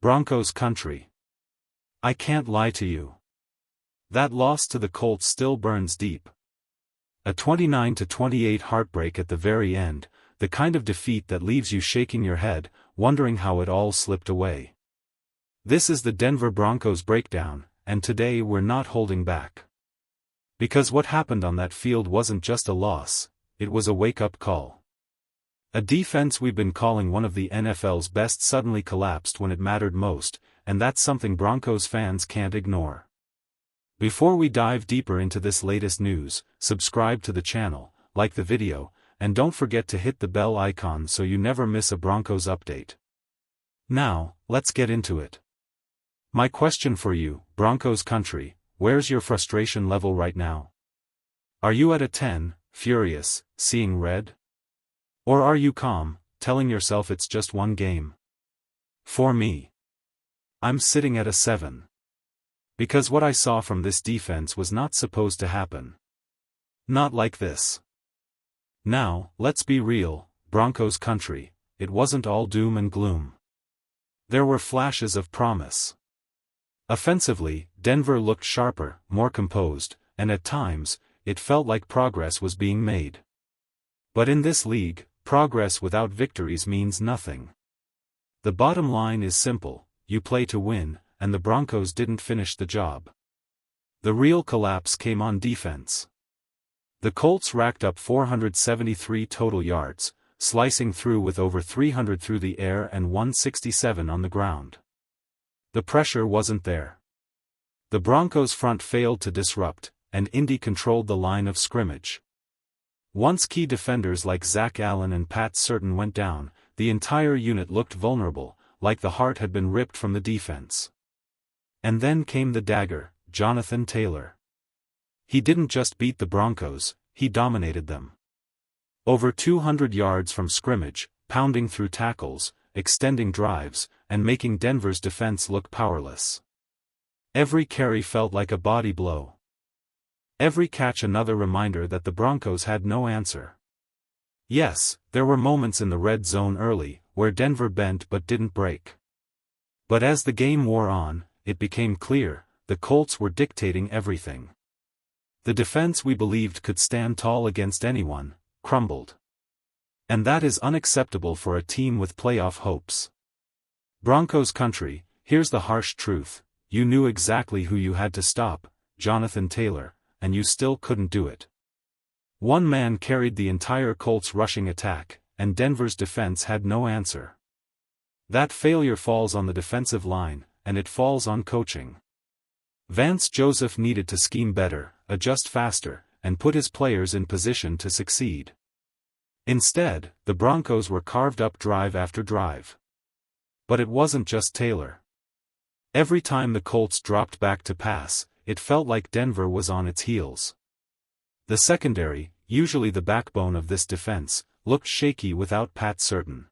Broncos Country. I can't lie to you. That loss to the Colts still burns deep. A 29-28 heartbreak at the very end, the kind of defeat that leaves you shaking your head, wondering how it all slipped away. This is the Denver Broncos breakdown, and today we're not holding back. Because what happened on that field wasn't just a loss, it was a wake-up call. A defense we've been calling one of the NFL's best suddenly collapsed when it mattered most, and that's something Broncos fans can't ignore. Before we dive deeper into this latest news, subscribe to the channel, like the video, and don't forget to hit the bell icon so you never miss a Broncos update. Now, let's get into it. My question for you, Broncos Country, where's your frustration level right now? Are you at a 10, furious, seeing red? Or are you calm, telling yourself it's just one game? For me, I'm sitting at a 7. Because what I saw from this defense was not supposed to happen. Not like this. Now, let's be real, Broncos Country, it wasn't all doom and gloom. There were flashes of promise. Offensively, Denver looked sharper, more composed, and at times, it felt like progress was being made. But in this league, progress without victories means nothing. The bottom line is simple, you play to win, and the Broncos didn't finish the job. The real collapse came on defense. The Colts racked up 473 total yards, slicing through with over 300 through the air and 167 on the ground. The pressure wasn't there. The Broncos front failed to disrupt, and Indy controlled the line of scrimmage. Once key defenders like Zach Allen and Pat Certain went down, the entire unit looked vulnerable, like the heart had been ripped from the defense. And then came the dagger, Jonathan Taylor. He didn't just beat the Broncos, he dominated them. Over 200 yards from scrimmage, pounding through tackles, extending drives, and making Denver's defense look powerless. Every carry felt like a body blow. Every catch another reminder that the Broncos had no answer. Yes, there were moments in the red zone early, where Denver bent but didn't break. But as the game wore on, it became clear, the Colts were dictating everything. The defense we believed could stand tall against anyone, crumbled. And that is unacceptable for a team with playoff hopes. Broncos Country, here's the harsh truth, you knew exactly who you had to stop, Jonathan Taylor, and you still couldn't do it. One man carried the entire Colts rushing attack, and Denver's defense had no answer. That failure falls on the defensive line, and it falls on coaching. Vance Joseph needed to scheme better, adjust faster, and put his players in position to succeed. Instead, the Broncos were carved up drive after drive. But it wasn't just Taylor. Every time the Colts dropped back to pass, it felt like Denver was on its heels. The secondary, usually the backbone of this defense, looked shaky without Pat Certain.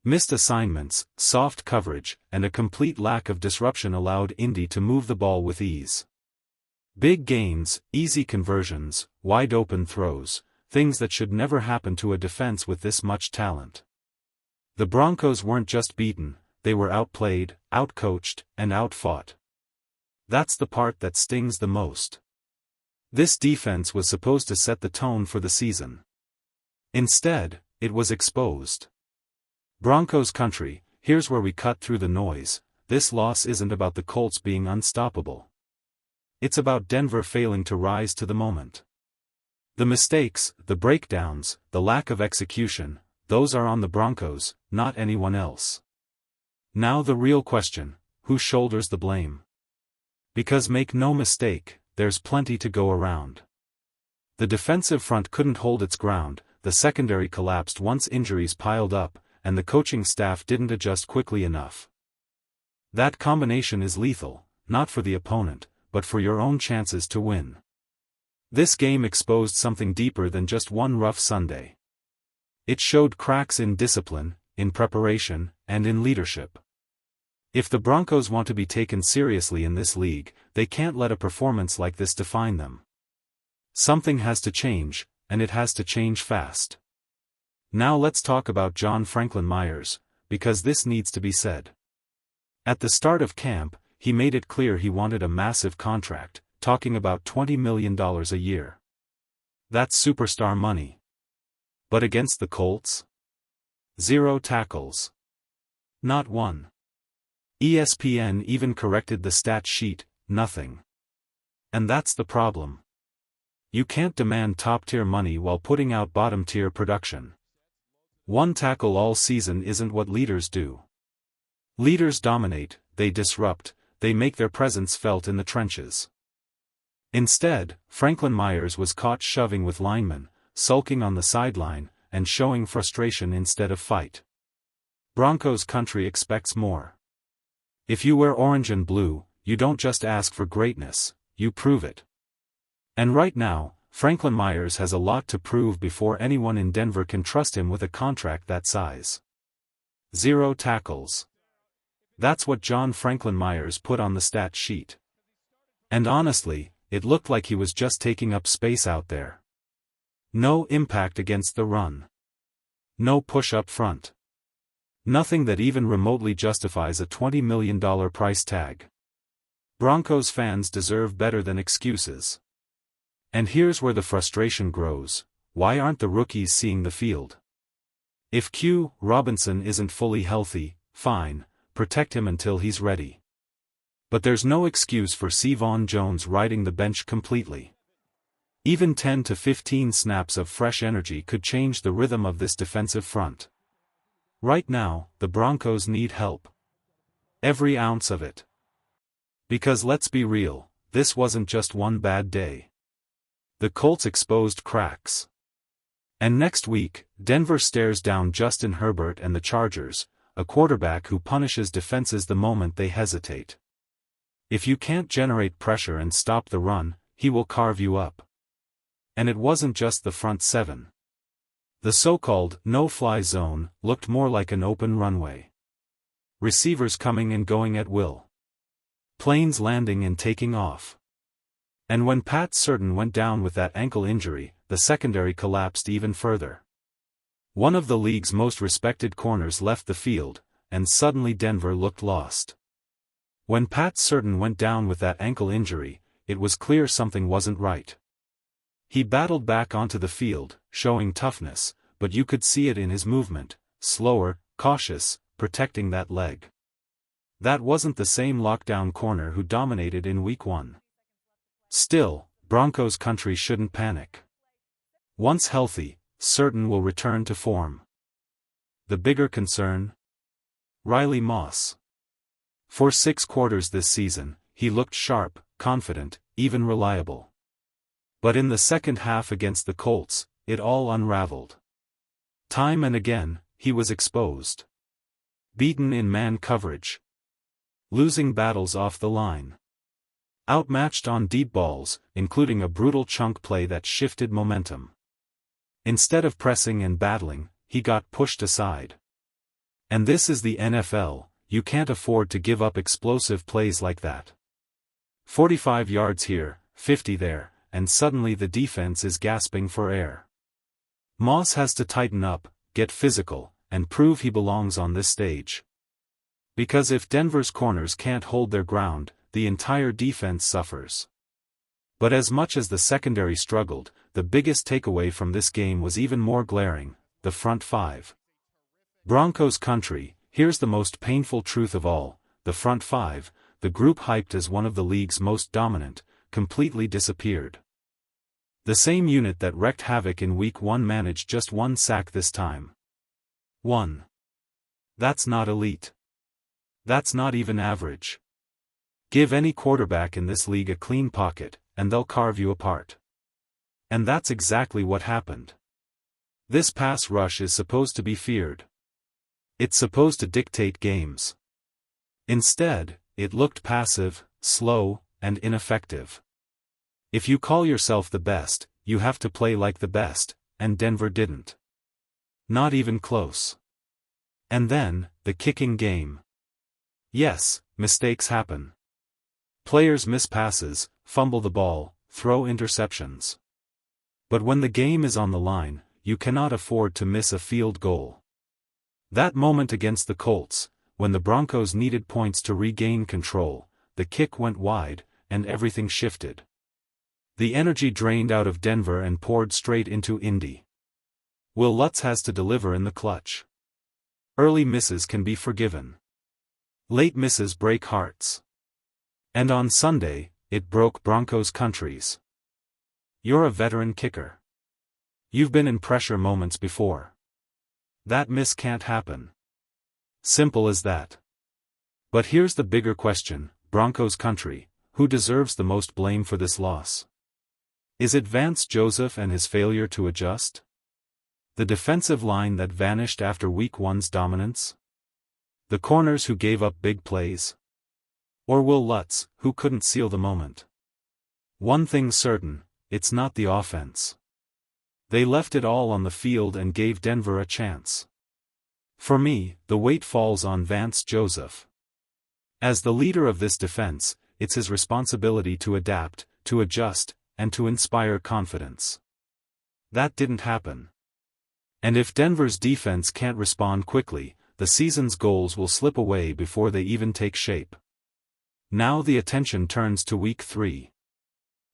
Missed assignments, soft coverage, and a complete lack of disruption allowed Indy to move the ball with ease. Big gains, easy conversions, wide-open throws, things that should never happen to a defense with this much talent. The Broncos weren't just beaten, they were outplayed, outcoached, and outfought. That's the part that stings the most. This defense was supposed to set the tone for the season. Instead, it was exposed. Broncos Country, here's where we cut through the noise, this loss isn't about the Colts being unstoppable. It's about Denver failing to rise to the moment. The mistakes, the breakdowns, the lack of execution, those are on the Broncos, not anyone else. Now the real question, who shoulders the blame? Because make no mistake, there's plenty to go around. The defensive front couldn't hold its ground, the secondary collapsed once injuries piled up, and the coaching staff didn't adjust quickly enough. That combination is lethal, not for the opponent, but for your own chances to win. This game exposed something deeper than just one rough Sunday. It showed cracks in discipline, in preparation, and in leadership. If the Broncos want to be taken seriously in this league, they can't let a performance like this define them. Something has to change, and it has to change fast. Now let's talk about John Franklin Myers, because this needs to be said. At the start of camp, he made it clear he wanted a massive contract, talking about $20 million a year. That's superstar money. But against the Colts? 0 tackles. Not one. ESPN even corrected the stat sheet, nothing. And that's the problem. You can't demand top-tier money while putting out bottom-tier production. 1 tackle all season isn't what leaders do. Leaders dominate, they disrupt, they make their presence felt in the trenches. Instead, Franklin Myers was caught shoving with linemen, sulking on the sideline, and showing frustration instead of fight. Broncos Country expects more. If you wear orange and blue, you don't just ask for greatness, you prove it. And right now, Franklin Myers has a lot to prove before anyone in Denver can trust him with a contract that size. 0 tackles. That's what John Franklin Myers put on the stat sheet. And honestly, it looked like he was just taking up space out there. No impact against the run. No push up front. Nothing that even remotely justifies a $20 million price tag. Broncos fans deserve better than excuses. And here's where the frustration grows: why aren't the rookies seeing the field? If Q. Robinson isn't fully healthy, fine, protect him until he's ready. But there's no excuse for Cevon Jones riding the bench completely. Even 10 to 15 snaps of fresh energy could change the rhythm of this defensive front. Right now, the Broncos need help. Every ounce of it. Because let's be real, this wasn't just one bad day. The Colts exposed cracks. And next week, Denver stares down Justin Herbert and the Chargers, a quarterback who punishes defenses the moment they hesitate. If you can't generate pressure and stop the run, he will carve you up. And it wasn't just the front seven. The so-called no-fly zone looked more like an open runway. Receivers coming and going at will. Planes landing and taking off. And when Pat Certain went down with that ankle injury, the secondary collapsed even further. One of the league's most respected corners left the field, and suddenly Denver looked lost. When Pat Certain went down with that ankle injury, it was clear something wasn't right. He battled back onto the field, showing toughness, but you could see it in his movement, slower, cautious, protecting that leg. That wasn't the same lockdown corner who dominated in Week 1. Still, Broncos Country shouldn't panic. Once healthy, Certain will return to form. The bigger concern? Riley Moss. For 6 quarters this season, he looked sharp, confident, even reliable. But in the second half against the Colts, it all unraveled. Time and again, he was exposed. Beaten in man coverage. Losing battles off the line. Outmatched on deep balls, including a brutal chunk play that shifted momentum. Instead of pressing and battling, he got pushed aside. And this is the NFL, you can't afford to give up explosive plays like that. 45 yards here, 50 there, and suddenly the defense is gasping for air. Moss has to tighten up, get physical, and prove he belongs on this stage. Because if Denver's corners can't hold their ground, the entire defense suffers. But as much as the secondary struggled, the biggest takeaway from this game was even more glaring: the front five. Broncos Country, here's the most painful truth of all: the front five, the group hyped as one of the league's most dominant, completely disappeared. The same unit that wreaked havoc in Week 1 managed just 1 sack this time. 1. That's not elite. That's not even average. Give any quarterback in this league a clean pocket, and they'll carve you apart. And that's exactly what happened. This pass rush is supposed to be feared. It's supposed to dictate games. Instead, it looked passive, slow, and ineffective. If you call yourself the best, you have to play like the best, and Denver didn't. Not even close. And then, the kicking game. Yes, mistakes happen. Players miss passes, fumble the ball, throw interceptions. But when the game is on the line, you cannot afford to miss a field goal. That moment against the Colts, when the Broncos needed points to regain control, the kick went wide, and everything shifted. The energy drained out of Denver and poured straight into Indy. Will Lutz has to deliver in the clutch. Early misses can be forgiven. Late misses break hearts. And on Sunday, it broke Broncos Country's. You're a veteran kicker. You've been in pressure moments before. That miss can't happen. Simple as that. But here's the bigger question, Broncos Country, who deserves the most blame for this loss? Is it Vance Joseph and his failure to adjust? The defensive line that vanished after Week 1's dominance? The corners who gave up big plays? Or Will Lutz, who couldn't seal the moment? One thing's certain, it's not the offense. They left it all on the field and gave Denver a chance. For me, the weight falls on Vance Joseph. As the leader of this defense, it's his responsibility to adapt, to adjust, and to inspire confidence. That didn't happen. And if Denver's defense can't respond quickly, the season's goals will slip away before they even take shape. Now the attention turns to Week 3.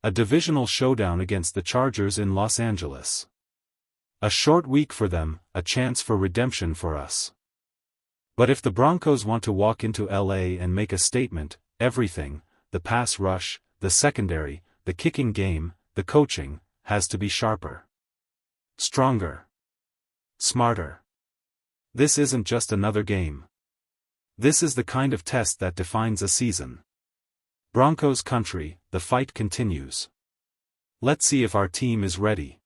A divisional showdown against the Chargers in Los Angeles. A short week for them, a chance for redemption for us. But if the Broncos want to walk into LA and make a statement, everything, the pass rush, the secondary, the kicking game, the coaching, has to be sharper. Stronger. Smarter. This isn't just another game. This is the kind of test that defines a season. Broncos Country, the fight continues. Let's see if our team is ready.